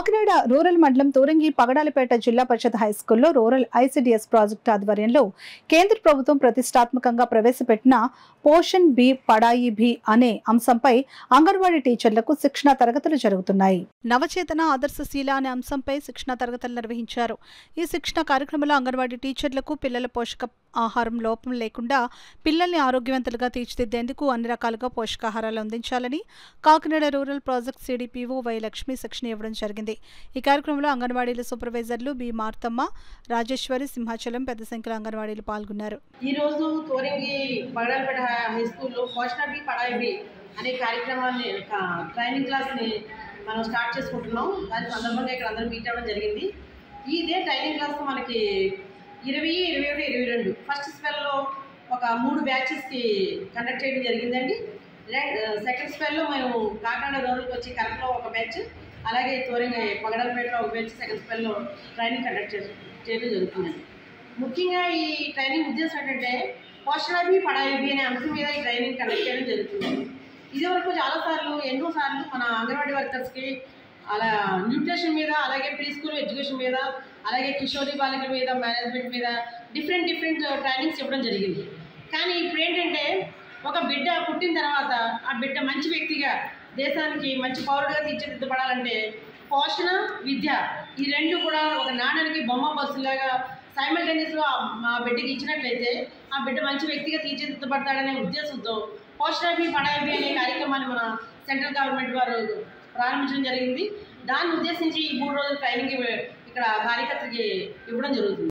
Kakinada rural మండలం తూరంగి పగడాలపేట జిల్లా పరిషత్ హైస్కూల్లో rural ICDS project ఆధ్వర్యంలో కేంద్ర ప్రభుత్వం ప్రతిష్టాత్మకంగా ప్రవేశపెట్టిన పోషణ్ బి పడాయి భి అనే అంశంపై అంగన్వాడీ టీచర్లకు శిక్షణ తరగతులు జరుగుతున్నాయి. నవచేతన ఆదర్శశీల అనే అంశంపై శిక్షణ తరగతులు నిర్వహించారు. ఈ శిక్షణ కార్యక్రమంలో అంగన్వాడీ టీచర్లకు పిల్లల పోషక ఆహారం లోపం లేకుండా పిల్లల్ని ఆరోగ్యవంతులుగా తీర్చిదిద్దేందుకు అన్ని రకాలుగా పోషకాహారాలు అందించాలని Kakinada rural project CDPO Y Lakshmi శిక్షణ ఇవ్వడం జరిగింది. ఈ కార్యక్రమంలో అంగన్వాడీల సూపర్వైజర్లు బి మార్తమ్మ, రాజేశ్వరి, సింహాచలం పెద్ద సంఖ్యలో అంగన్వాడీలు పాల్గొన్నారు. ఈ రోజు తోరంగి పగడాలపేట హై స్కూల్లో పోషణ బి పడాయి భి అనే కార్యక్రమాన్ని ట్రైనింగ్ క్లాస్ని మనం స్టార్ట్ చేసుకుంటున్నాం. దాని సందర్భంగా ఇక్కడ అందరూ మీట్ అవ్వడం జరిగింది. ఇదే ట్రైనింగ్ క్లాస్ మనకి 20, 21, 22 ఫస్ట్ స్పెల్లో ఒక 3 బ్యాచెస్కి కండక్ట్ చేయడం జరిగిందండి. సెకండ్ స్పెల్లో మేము కాకినాడ రూరల్కి వచ్చి కరెక్ట్లో ఒక బ్యాచ్, అలాగే తోరంగి పగడాలపేటలో ఒక బ్యాచ్ సెకండ్ స్పెల్లో ట్రైనింగ్ కండక్ట్ చేయడం జరుగుతుందండి. ముఖ్యంగా ఈ ట్రైనింగ్ ఉద్దేశం ఏంటంటే పోషణ బి పడాయి భి అనే అంశం మీద ఈ ట్రైనింగ్ కండక్ట్ చేయడం జరుగుతుందండి. ఇదివరకు ఎన్నోసార్లు మన అంగన్వాడీ వర్కర్స్కి అలా న్యూట్రిషన్ మీద, అలాగే ప్రీ స్కూల్ ఎడ్యుకేషన్ మీద, అలాగే కిషోరీ బాలికల మీద, మేనేజ్మెంట్ మీద డిఫరెంట్ ట్రైనింగ్స్ ఇవ్వడం జరిగింది. కానీ ఇప్పుడు ఏంటంటే ఒక బిడ్డ పుట్టిన తర్వాత ఆ బిడ్డ మంచి వ్యక్తిగా, దేశానికి మంచి పౌరుడుగా తీర్చిదిద్దబడాలంటే పోషణ, విద్య ఈ రెండు కూడా ఒక నాణానికి బొమ్మ బస్సులాగా సైమల్టేనియస్గా ఆ బిడ్డకి ఇచ్చినట్లయితే ఆ బిడ్డ మంచి వ్యక్తిగా తీర్చిదిద్దబడతాడనే ఉద్దేశంతో పోషణ బి పడాయి భి అనే కార్యక్రమాన్ని మన సెంట్రల్ గవర్నమెంట్ వారు ప్రారంభించడం జరిగింది. దాన్ని ఉద్దేశించి ఈ 3 రోజుల ట్రైనింగ్ ఇక్కడ కార్యకర్తకి ఇవ్వడం జరుగుతుంది.